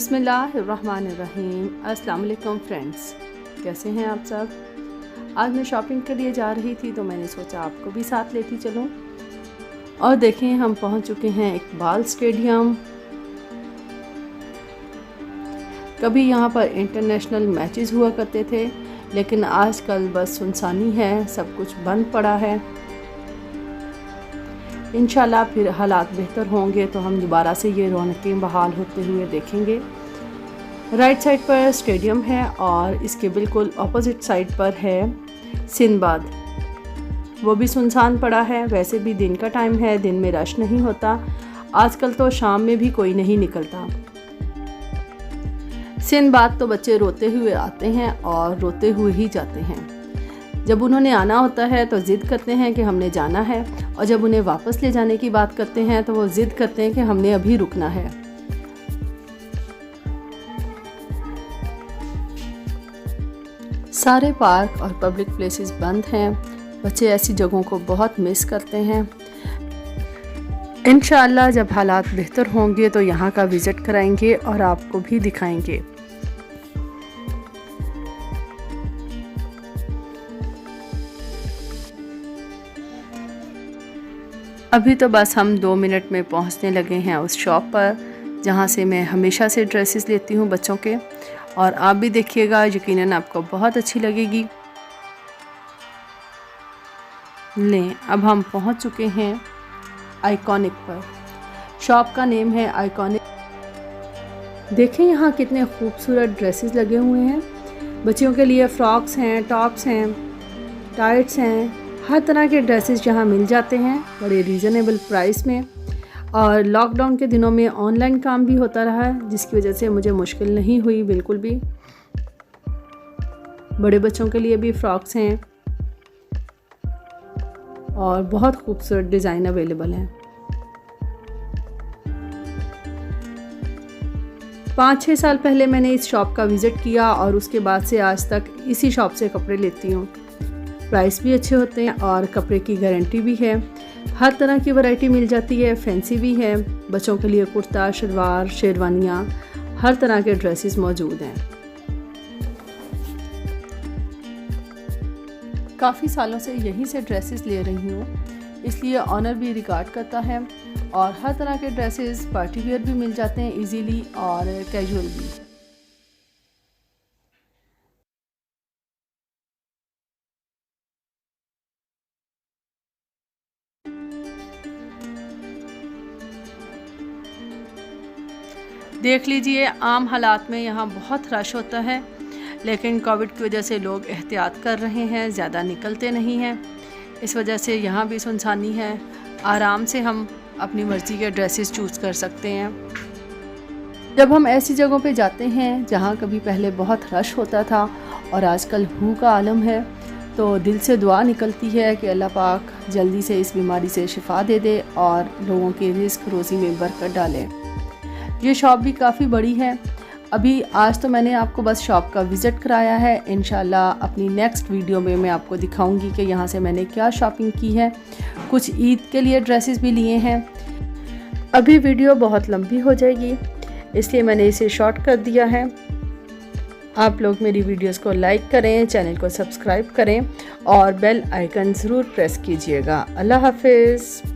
बिस्मिल्लाहिर्रहमानिर्रहीम। अस्सलाम वालेकुम फ्रेंड्स, कैसे हैं आप सब। आज मैं शॉपिंग के लिए जा रही थी तो मैंने सोचा आपको भी साथ लेती चलूं। और देखें, हम पहुंच चुके हैं इकबाल स्टेडियम। कभी यहां पर इंटरनेशनल मैचेस हुआ करते थे, लेकिन आजकल बस सुनसानी है, सब कुछ बंद पड़ा है। इंशाल्लाह फिर हालात बेहतर होंगे तो हम दोबारा से ये रौनकें बहाल होते हुए देखेंगे। राइट साइड पर स्टेडियम है और इसके बिल्कुल अपोजिट साइड पर है सिंदबाद। वो भी सुनसान पड़ा है। वैसे भी दिन का टाइम है, दिन में रश नहीं होता। आजकल तो शाम में भी कोई नहीं निकलता। सिंदबाद तो बच्चे रोते हुए आते हैं और रोते हुए ही जाते हैं। जब उन्होंने आना होता है तो ज़िद करते हैं कि हमने जाना है, और जब उन्हें वापस ले जाने की बात करते हैं तो वो ज़िद करते हैं कि हमने अभी रुकना है। सारे पार्क और पब्लिक प्लेसेस बंद हैं। बच्चे ऐसी जगहों को बहुत मिस करते हैं। इंशाअल्लाह जब हालात बेहतर होंगे तो यहाँ का विज़िट कराएंगे और आपको भी दिखाएंगे। अभी तो बस हम 2 मिनट में पहुंचने लगे हैं उस शॉप पर जहां से मैं हमेशा से ड्रेसेस लेती हूं बच्चों के, और आप भी देखिएगा, यकीनन आपको बहुत अच्छी लगेगी। लें, अब हम पहुंच चुके हैं आइकॉनिक पर। शॉप का नेम है आइकॉनिक। देखें यहाँ कितने खूबसूरत ड्रेसेस लगे हुए हैं। बच्चियों के लिए फ्रॉक्स हैं, टॉप्स हैं, टाइट्स हैं, हर तरह के ड्रेसेस यहाँ मिल जाते हैं बड़े रीज़नेबल प्राइस में। और लॉकडाउन के दिनों में ऑनलाइन काम भी होता रहा है, जिसकी वजह से मुझे मुश्किल नहीं हुई बिल्कुल भी। बड़े बच्चों के लिए भी फ्रॉक्स हैं और बहुत खूबसूरत डिज़ाइन अवेलेबल हैं। 5-6 साल पहले मैंने इस शॉप का विज़िट किया और उसके बाद से आज तक इसी शॉप से कपड़े लेती हूँ। प्राइस भी अच्छे होते हैं और कपड़े की गारंटी भी है। हर तरह की वैरायटी मिल जाती है, फैंसी भी है। बच्चों के लिए कुर्ता, शलवार, शेरवानियाँ, हर तरह के ड्रेसेस मौजूद हैं। काफ़ी सालों से यहीं से ड्रेसेस ले रही हूँ, इसलिए ऑनर भी रिगार्ड करता है। और हर तरह के ड्रेसेस पार्टी वेयर भी मिल जाते हैं इजीली, और कैजुअल भी। देख लीजिए, आम हालात में यहाँ बहुत रश होता है, लेकिन कोविड की वजह से लोग एहतियात कर रहे हैं, ज़्यादा निकलते नहीं हैं। इस वजह से यहाँ भी सुनसानी है। आराम से हम अपनी मर्ज़ी के ड्रेसेस चूज़ कर सकते हैं। जब हम ऐसी जगहों पे जाते हैं जहाँ कभी पहले बहुत रश होता था और आजकल हू का आलम है, तो दिल से दुआ निकलती है कि अल्लाह पाक जल्दी से इस बीमारी से शिफा दे दे और लोगों की रिस्क रोज़ी में बरकत डाले। ये शॉप भी काफ़ी बड़ी है। अभी आज तो मैंने आपको बस शॉप का विज़िट कराया है। इंशाल्लाह अपनी नेक्स्ट वीडियो में मैं आपको दिखाऊंगी कि यहाँ से मैंने क्या शॉपिंग की है। कुछ ईद के लिए ड्रेसेस भी लिए हैं। अभी वीडियो बहुत लंबी हो जाएगी, इसलिए मैंने इसे शॉर्ट कर दिया है। आप लोग मेरी वीडियोस को लाइक करें, चैनल को सब्सक्राइब करें और बेल आइकन ज़रूर प्रेस कीजिएगा। अल्लाह हाफिज़।